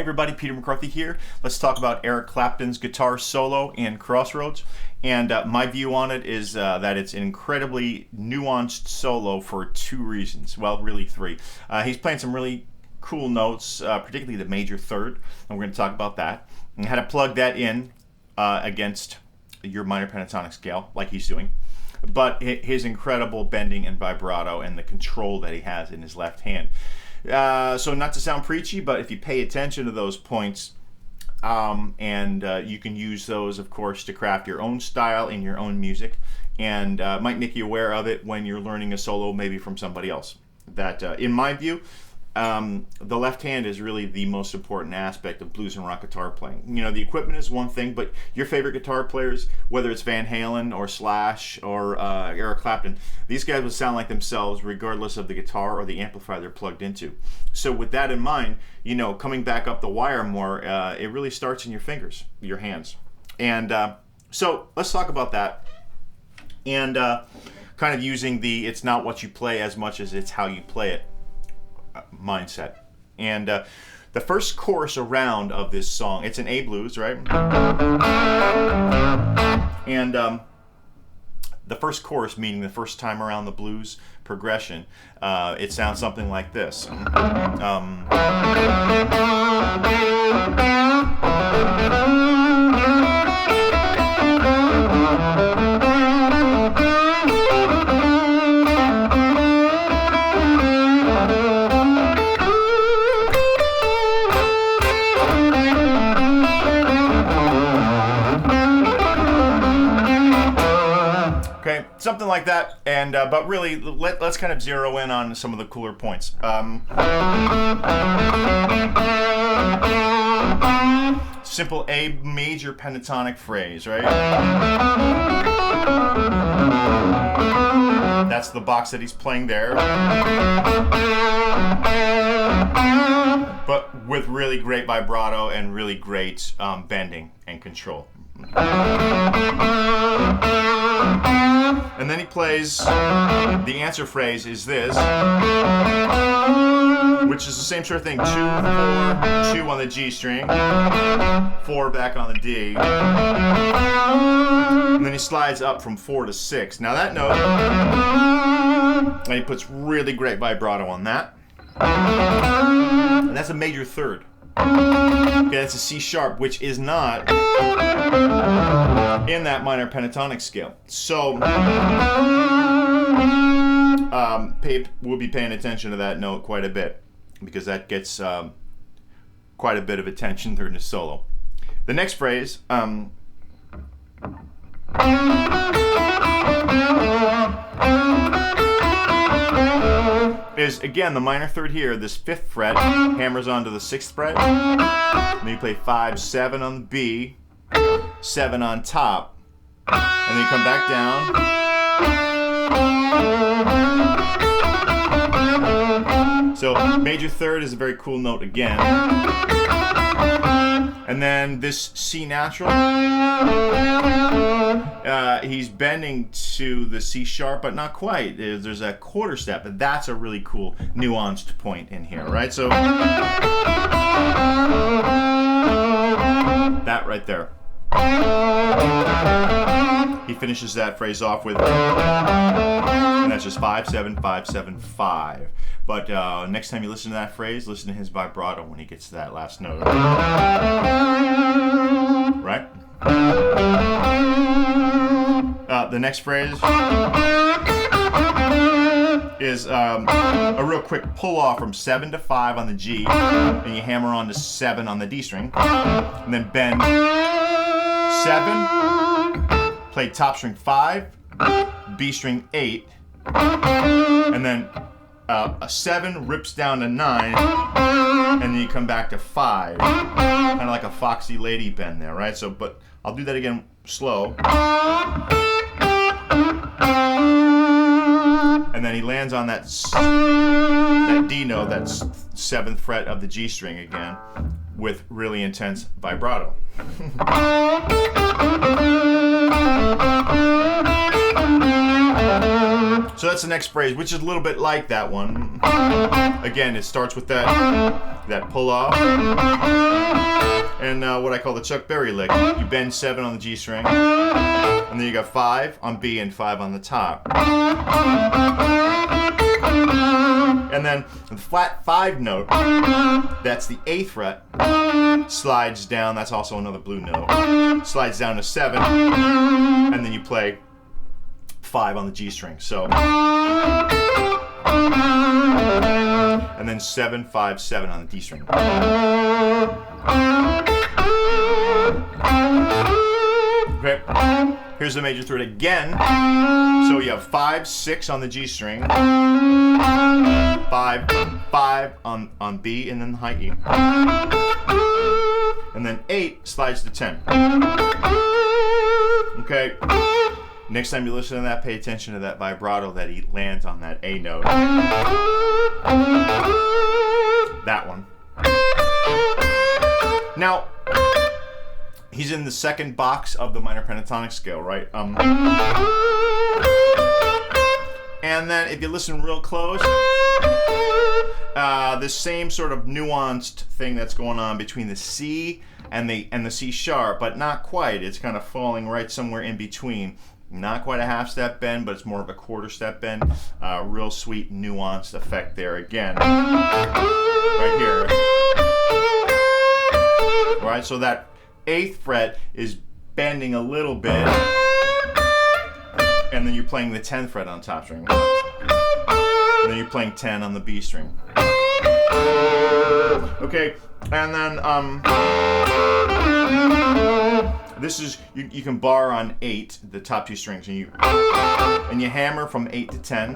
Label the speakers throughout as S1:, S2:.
S1: everybody, Peter McCarthy here. Let's talk about Eric Clapton's guitar solo in Crossroads. And my view on it is that it's an incredibly nuanced solo for two reasons. Well, really three. He's playing some really cool notes, particularly the major third, and we're going to talk about that. And how to plug that in against your minor pentatonic scale, like he's doing. But his incredible bending and vibrato and the control that he has in his left hand. So not to sound preachy, but if you pay attention to those points, and you can use those, of course, to craft your own style in your own music, and might make you aware of it when you're learning a solo maybe from somebody else. That, in my view, the left hand is really the most important aspect of blues and rock guitar playing. You know, the equipment is one thing, but your favorite guitar players, whether it's Van Halen or Slash or Eric Clapton, these guys will sound like themselves regardless of the guitar or the amplifier they're plugged into. So with that in mind, you know, coming back up the wire more, it really starts in your fingers, your hands. And so let's talk about that. And kind of using the it's not what you play as much as it's how you play it mindset. And the first chorus around of this song, it's an A blues, right? And the first chorus, meaning the first time around the blues progression, it sounds something like this. Something like that, and but really, let's kind of zero in on some of the cooler points. Simple A major pentatonic phrase, right? That's the box that he's playing there, but with really great vibrato and really great bending and control. And then he plays, the answer phrase is this, which is the same sort of thing, 2, 4, 2 on the G string, 4 back on the D, and then he slides up from 4 to 6. Now that note, and he puts really great vibrato on that, and that's a major third. Okay, that's a C sharp, which is not in that minor pentatonic scale. So we'll be paying attention to that note quite a bit, because that gets quite a bit of attention during the solo. The next phrase, is again the minor third here. This 5th fret hammers onto the 6th fret, and then you play 5, 7 on the B, 7 on top, and then you come back down, so major third is a very cool note again. And then this C natural, he's bending to the C sharp, but not quite. There's a quarter step, but that's a really cool nuanced point in here, right? So that right there. He finishes that phrase off with, and that's just 5, 7, 5, 7, 5. But next time you listen to that phrase, listen to his vibrato when he gets to that last note. Right? The next phrase is a real quick pull off from 7 to 5 on the G, and you hammer on to 7 on the D string, and then bend 7, play top string 5, B string 8, and then a 7 rips down to 9, and then you come back to 5, kind of like a Foxy Lady bend there, right? So, but I'll do that again slow. And then he lands on that D note, that 7th fret of the G string again, with really intense vibrato. So that's the next phrase, which is a little bit like that one. Again, it starts with that pull off, and what I call the Chuck Berry lick. You bend 7 on the G string, and then you got 5 on B and 5 on the top. And then the flat 5 note, that's the 8th fret, slides down, that's also another blue note, slides down to 7, and then you play 5 on the G string. So, and then 7, 5, 7 on the D string. Okay, here's the major third again. So you have 5, 6 on the G string, 5, 5 on B, and then the high E. And then 8 slides to 10. Okay, next time you listen to that, pay attention to that vibrato that he lands on that A note. That one. Now, he's in the second box of the minor pentatonic scale, right? And then if you listen real close, the same sort of nuanced thing that's going on between the C and the C sharp, but not quite. It's kind of falling right somewhere in between. Not quite a half step bend, but it's more of a quarter step bend. Real sweet nuanced effect there again. Right here. All right, so that 8th fret is bending a little bit, and then you're playing the 10th fret on top string, and then you're playing 10 on the B string. Okay, and then this is you can bar on 8, the top 2 strings, and you hammer from 8 to 10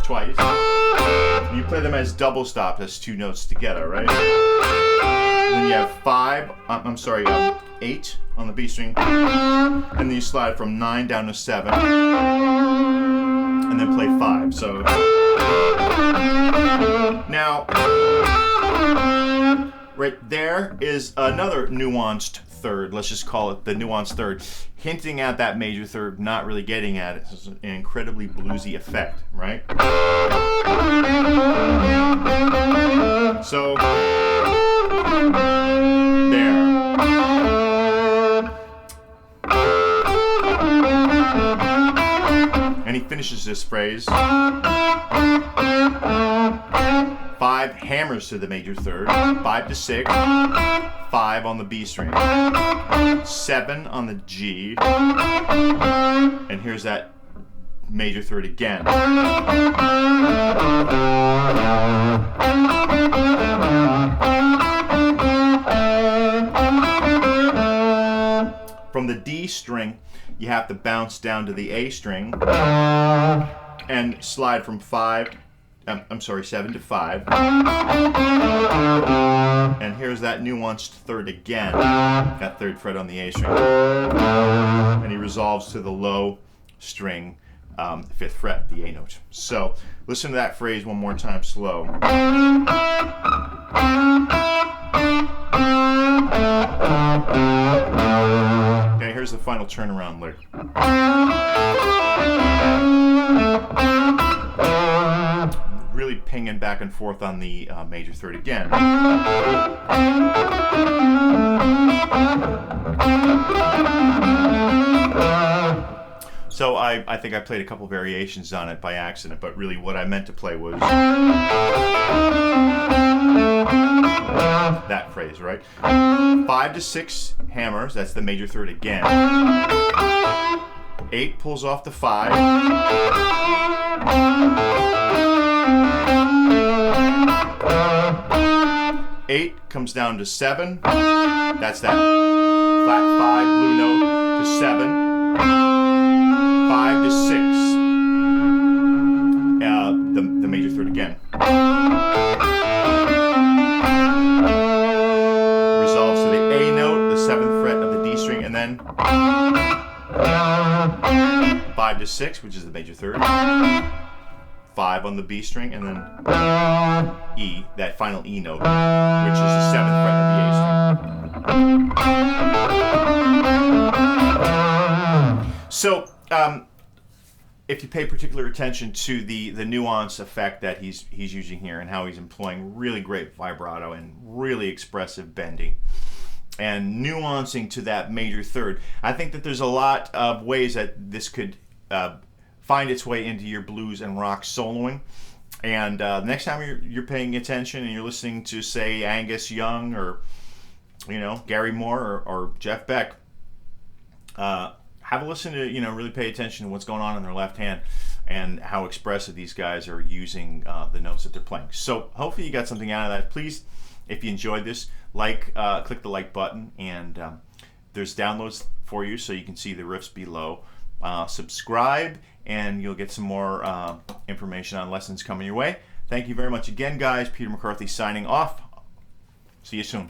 S1: twice, and you play them as double stops, as 2 notes together, right? And then you have 8 on the B string, and then you slide from 9 down to 7, and then play 5. So now, right there is another nuanced third. Let's just call it the nuanced third, hinting at that major third, not really getting at it. It's an incredibly bluesy effect, right? So there. And he finishes this phrase. 5 hammers to the major third, 5 to 6, 5 on the B string, 7 on the G, and here's that major third again. From the D string, you have to bounce down to the A string and slide from 7 to 5. And here's that nuanced third again, that 3rd fret on the A string. And he resolves to the low string, 5th fret, the A note. So listen to that phrase one more time slow. Okay, here's the final turnaround lick. Really pinging back and forth on the major third again. So I think I played a couple variations on it by accident, but really what I meant to play was that phrase, right? 5 to 6 hammers, that's the major third again. 8 pulls off the 5. 8 comes down to 7. That's that flat 5 blue note to 7. 5 to 6. The major third again. Resolves to the A note, the 7th fret of the D string, and then 5 to 6, which is the major third. 5 on the B string, and then E, that final E note, which is the 7th fret of the A string. So, if you pay particular attention to the nuance effect that he's using here and how he's employing really great vibrato and really expressive bending and nuancing to that major third, I think that there's a lot of ways that this could find its way into your blues and rock soloing. And next time you're paying attention and you're listening to, say, Angus Young or Gary Moore or Jeff Beck, have a listen to, really pay attention to what's going on in their left hand and how expressive these guys are using the notes that they're playing. So hopefully you got something out of that. Please, if you enjoyed this, click the like button, and there's downloads for you so you can see the riffs below. Subscribe, and you'll get some more information on lessons coming your way. Thank you very much again, guys. Peter McCarthy signing off. See you soon.